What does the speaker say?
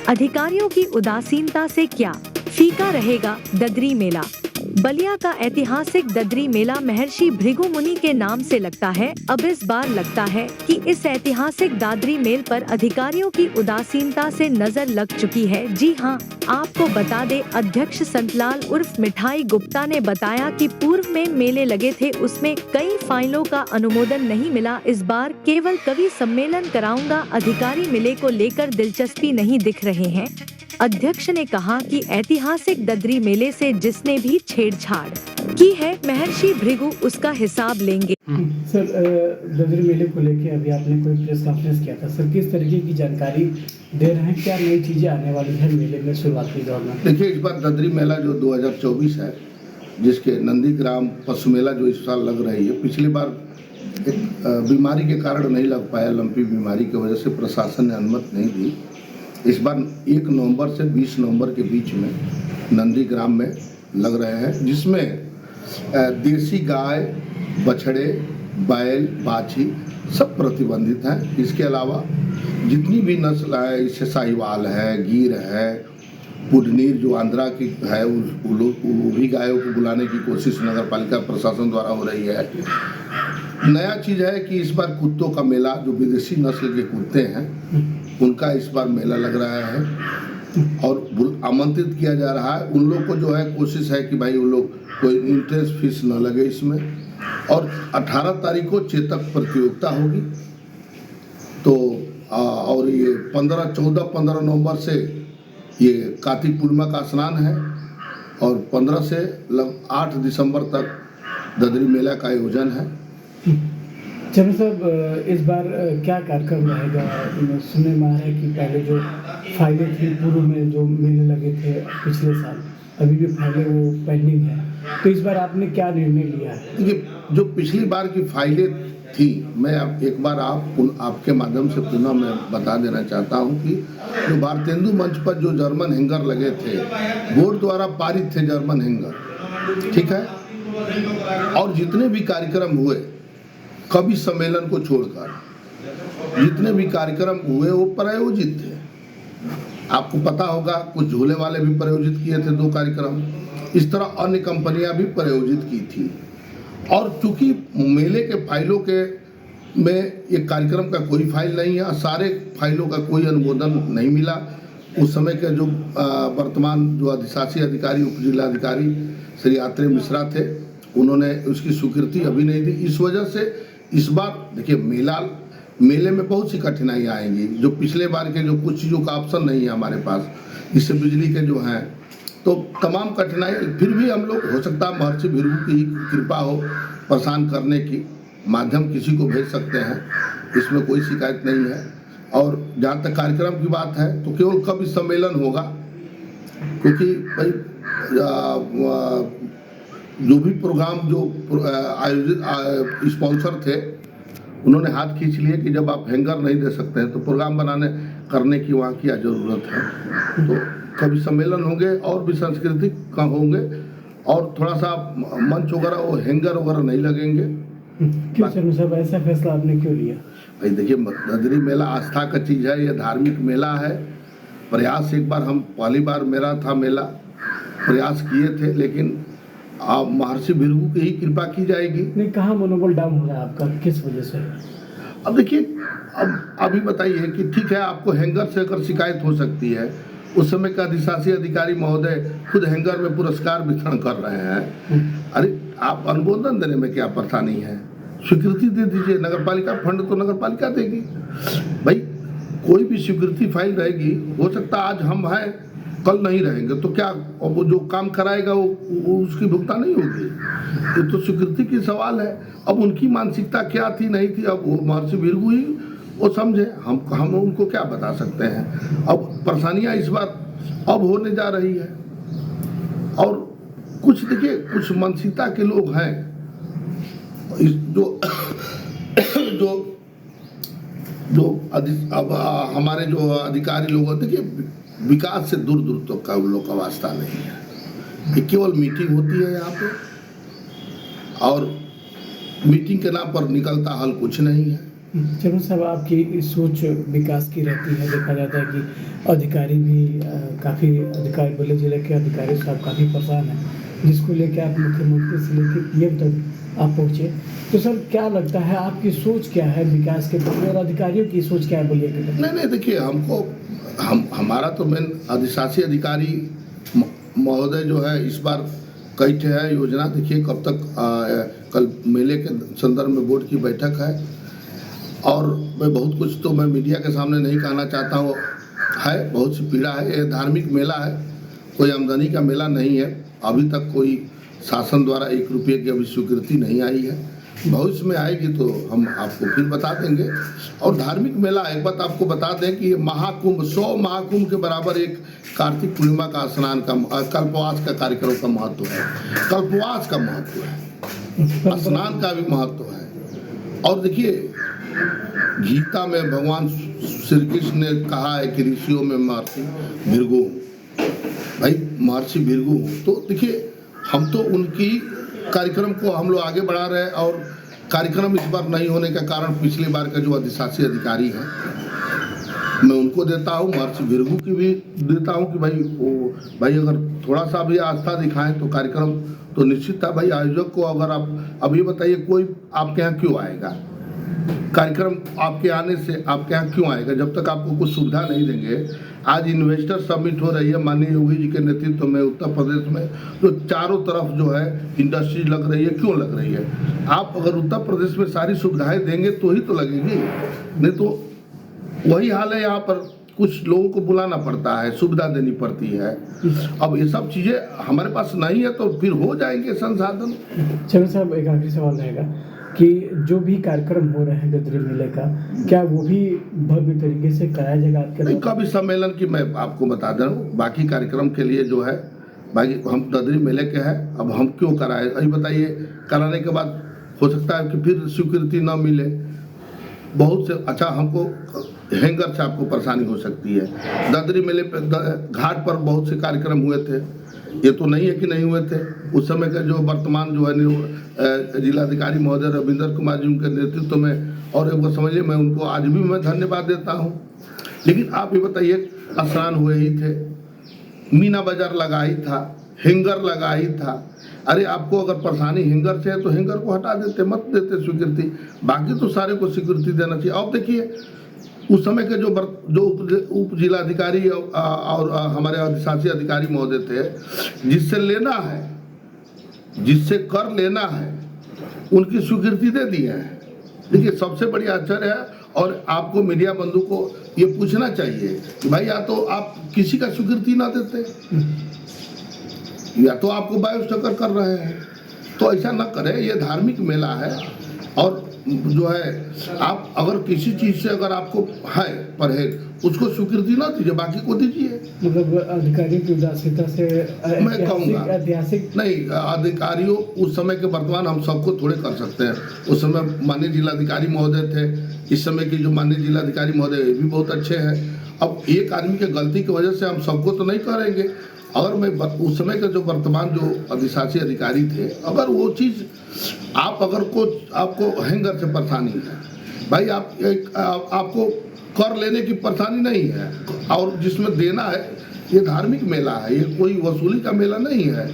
अधिकारियों की उदासीनता से क्या फीका रहेगा ददरी मेला। बलिया का ऐतिहासिक ददरी मेला महर्षि भृगु मुनि के नाम से लगता है। अब इस बार लगता है कि इस ऐतिहासिक दादरी मेल पर अधिकारियों की उदासीनता से नजर लग चुकी है। जी हां, आपको बता दें, अध्यक्ष संतलाल उर्फ मिठाई गुप्ता ने बताया कि पूर्व में मेले लगे थे, उसमें कई फाइलों का अनुमोदन नहीं मिला। इस बार केवल कवि सम्मेलन कराऊंगा, अधिकारी मेले को लेकर दिलचस्पी नहीं दिख रहे हैं। अध्यक्ष ने कहा कि ऐतिहासिक ददरी मेले से जिसने भी छेड़छाड़ की है महर्षि भृगु उसका हिसाब लेंगे। सर, ददरी मेले को लेकर अभी आपने कोई प्रेस कॉन्फ्रेंस किया था सर, किस तरीके की जानकारी दे रहे हैं, क्या नई चीजें आने वाली है मेले में शुरुआती दौर में? देखिए, इस बार ददरी मेला जो 2024 है, जिसके नंदीग्राम पशु मेला जो इस साल लग रही है, पिछली बार एक बीमारी के कारण नहीं लग पाया, लंपी बीमारी की वजह से प्रशासन ने अनुमति नहीं दी। इस बार 1 नवंबर से 20 नवंबर के बीच में नंदीग्राम में लग रहे हैं, जिसमें देसी गाय, बछड़े, बैल, बाछी सब प्रतिबंधित हैं। इसके अलावा जितनी भी नस्ल है, इससे साहिवाल है, गिर है, पुडनीर जो आंध्रा की है, वो भी गायों को बुलाने की कोशिश नगर पालिका प्रशासन द्वारा हो रही है। नया चीज़ है कि इस बार कुत्तों का मेला, जो विदेशी नस्ल के कुत्ते हैं उनका इस बार मेला लग रहा है और आमंत्रित किया जा रहा है। उन लोग को जो है कोशिश है कि भाई उन लोग कोई इंट्रेंस फीस न लगे इसमें। और 18 तारीख को चेतक प्रतियोगिता होगी। तो और ये 15 नवंबर से ये कार्तिक पूर्णिमा का स्नान है और 15 से 8 दिसंबर तक ददरी मेला का आयोजन है। चलो साहब, इस बार क्या कार्यक्रम रहेगा? सुनने में आ रहा है कि पहले जो फाइलें थी पूर्व में जो मेले लगे थे पिछले साल, अभी भी फाइलें वो पेंडिंग है, तो इस बार आपने क्या निर्णय लिया है? ये जो पिछली बार की फाइलें थी, मैं एक बार आपके माध्यम से पुनः मैं बता देना चाहता हूं कि जो भारतेंदु मंच पर जो जर्मन हैंगर लगे थे, बोर्ड द्वारा पारित थे जर्मन हैंगर, ठीक है, और जितने भी कार्यक्रम हुए कवि सम्मेलन को छोड़कर जितने भी कार्यक्रम हुए वो प्रायोजित थे। आपको पता होगा कुछ झूले वाले भी प्रायोजित किए थे 2 कार्यक्रम, इस तरह अन्य कंपनियां भी प्रायोजित की थी। और चूंकि मेले के फाइलों के में ये कार्यक्रम का कोई फाइल नहीं है, सारे फाइलों का कोई अनुमोदन नहीं मिला। उस समय के जो वर्तमान जो अधिशासी अधिकारी, उप जिलाधिकारी श्री आत्रेय मिश्रा थे, उन्होंने उसकी स्वीकृति अभी नहीं दी। इस वजह से इस बार देखिए मेले में बहुत सी कठिनाइयाँ आएंगी। जो पिछले बार के जो कुछ चीज़ों का ऑप्शन नहीं है हमारे पास, इससे बिजली के जो हैं, तो तमाम कठिनाई, फिर भी हम लोग हो सकता है महर्षि भृगु की कृपा हो, परेशान करने की माध्यम किसी को भेज सकते हैं, इसमें कोई शिकायत नहीं है। और जहाँ तक कार्यक्रम की बात है तो केवल कवि सम्मेलन होगा, क्योंकि भाई जो भी प्रोग्राम जो आयोजित स्पॉन्सर थे उन्होंने हाथ खींच लिए कि जब आप हैंगर नहीं दे सकते हैं तो प्रोग्राम करने की वहाँ क्या ज़रूरत है। तो कवि सम्मेलन होंगे और भी सांस्कृतिक काम होंगे और थोड़ा सा मंच वगैरह, वो हैंगर वगैरह नहीं लगेंगे। क्यों सर साहब, ऐसा फैसला आपने क्यों लिया? भाई देखिए, ददरी मेला आस्था का चीज़ है, ये धार्मिक मेला है। प्रयास एक बार हम पहली बार मेरा था मेला, प्रयास किए थे, लेकिन आप महर्षि भृगु की ही कृपा की जाएगी। नहीं, कहाँ मनोबल डाउन हो रहा है आपका, किस वजह से? अब देखिए, अब अभी बताइए कि ठीक है, आपको हैंगर से अगर शिकायत हो सकती है, उस समय का अधिशासी अधिकारी महोदय खुद हैंगर में पुरस्कार वितरण कर रहे हैं। अरे आप अनुमोदन देने में क्या परेशानी है, स्वीकृति दे दीजिए। नगर पालिका फंड तो नगर पालिका देगी भाई, कोई भी स्वीकृति फाइल रहेगी। हो सकता आज हम हैं, कल नहीं रहेंगे, तो क्या वो जो काम कराएगा वो उसकी भुगतान नहीं होगी? ये तो स्वीकृति की सवाल है। अब उनकी मानसिकता क्या थी नहीं थी, अब वो महर्षि भृगु ही वो समझे, हम उनको क्या बता सकते हैं। अब परेशानियां इस बार अब होने जा रही है। और कुछ देखिए, कुछ मानसिकता के लोग हैं जो अब हमारे जो अधिकारी लोग होते, देखिए विकास से दूर दूर तक का उन लोग का वास्ता नहीं है। ये केवल मीटिंग होती है यहाँ पे, और मीटिंग के नाम पर निकलता हल कुछ नहीं है। चलो साहब, आपकी सोच विकास की रहती है। देखा जाता है कि अधिकारी भी काफ़ी अधिकारी, बलिया जिले के अधिकारी साहब काफ़ी परेशान हैं, जिसको लेकर आप मुख्यमंत्री से लेकर पीएम तक आप पहुँचे। तो सर, क्या लगता है, आपकी सोच क्या है विकास के प्रति और अधिकारियों की सोच क्या है बलिया के प्रति? नहीं, देखिए, हमारा तो मेन अधिशासी अधिकारी महोदय जो है इस बार कई ठे है योजना। देखिए कब तक कल मेले के संदर्भ में बोर्ड की बैठक है, और मैं बहुत कुछ तो मैं मीडिया के सामने नहीं कहना चाहता हूँ। है बहुत सी पीड़ा है, ये धार्मिक मेला है, कोई आमदनी का मेला नहीं है। अभी तक कोई शासन द्वारा 1 रुपये की अभी स्वीकृति नहीं आई है। भविष्य में आएगी तो हम आपको फिर बता देंगे। और धार्मिक मेला, एक बात आपको बता दें कि ये महाकुंभ 100 महाकुंभ के बराबर एक कार्तिक पूर्णिमा का स्नान का कल्पवास का कार्यक्रम का महत्व है। कल्पवास का महत्व है, स्नान का भी महत्व है। और देखिए, गीता में भगवान श्री कृष्ण ने कहा है कि ऋषियों में महर्षि भृगु, भाई महर्षि भृगु। तो देखिए, हम तो उनकी कार्यक्रम को हम लोग आगे बढ़ा रहे हैं। और कार्यक्रम इस बार नहीं होने का कारण पिछली बार का जो अधिशासी अधिकारी है मैं उनको देता हूँ, महर्षि भृगु की भी देता हूँ कि भाई अगर थोड़ा सा भी आस्था दिखाएं तो कार्यक्रम तो निश्चित था। भाई आयोजक को अगर आप अब ये बताइए, कोई आपके यहाँ क्यों आएगा? कार्यक्रम आपके आने से आपके यहाँ क्यों आएगा जब तक आपको कुछ सुविधा नहीं देंगे? आज इन्वेस्टर समिट हो रही है माननीय योगी जी के नेतृत्व में उत्तर प्रदेश में, तो चारों तरफ जो है इंडस्ट्री लग रही है। क्यों लग रही है? आप अगर उत्तर प्रदेश में सारी सुविधाएं देंगे तो ही तो लगेगी, नहीं तो वही हाल है। यहाँ पर कुछ लोगों को बुलाना पड़ता है, सुविधा देनी पड़ती है। अब ये सब चीज़ें हमारे पास नहीं है तो फिर हो जाएंगे संसाधन। चलो साहब, एक आखिरी सवाल रहेगा कि जो भी कार्यक्रम हो रहे हैं गदरी मेले का, क्या वो भी भव्य तरीके से कराया जाएगा आपके? नहीं, कभी सम्मेलन की मैं आपको बता दे रहा हूँ, बाकी कार्यक्रम के लिए जो है बाकी हम गदरी मेले के हैं। अब हम क्यों कराए अभी बताइए? कराने के बाद हो सकता है कि फिर स्वीकृति न मिले। बहुत से अच्छा, हमको हैंगर से आपको परेशानी हो सकती है। गदरी मेले पे घाट पर बहुत से कार्यक्रम हुए थे, ये तो नहीं है कि नहीं हुए थे। उस समय का जो वर्तमान जो है जिलाधिकारी महोदय रविंदर कुमार जी उनके नेतृत्व में, और एक बार समझिए मैं उनको आज भी मैं धन्यवाद देता हूँ। लेकिन आप ये बताइए, स्नान हुए ही थे, मीना बाजार लगा ही था, हैंगर लगा ही था। अरे आपको अगर परेशानी हैंगर से है तो हैंगर को हटा देते, मत देते स्वीकृति। बाकी तो सारे को स्वीकृति देना चाहिए। अब देखिए, उस समय के जो उप जिलाधिकारी और हमारे अधिशासी अधिकारी महोदय थे, जिससे लेना है, जिससे कर लेना है, उनकी स्वीकृति दे दी है। देखिए, सबसे बड़ी आश्चर्य है। और आपको मीडिया बंधु को ये पूछना चाहिए कि भाई या तो आप किसी का स्वीकृति ना देते, या तो आपको बायोस्टकर कर रहे हैं। तो ऐसा ना करें, ये धार्मिक मेला है। और जो है, आप अगर किसी चीज़ से अगर आपको है परहेज, उसको स्वीकृति ना दीजिए, बाकी को दीजिए। मतलब अधिकारियों की उदासीनता से मैं कहूँगा ऐतिहासिक नहीं, अधिकारियों उस समय के वर्तमान हम सबको थोड़े कर सकते हैं। उस समय माननीय जिलाधिकारी महोदय थे, इस समय की जो माननीय जिलाधिकारी महोदय ये भी बहुत अच्छे हैं। अब एक आदमी के गलती की वजह से हम सबको तो नहीं करेंगे। अगर मैं उस समय के जो वर्तमान जो अधिशासी अधिकारी थे, अगर वो चीज़ आप अगर आपको हैंगर से परेशानी है, भाई आपको कर लेने की परेशानी नहीं है, और जिसमें देना है, ये धार्मिक मेला है, ये कोई वसूली का मेला नहीं है।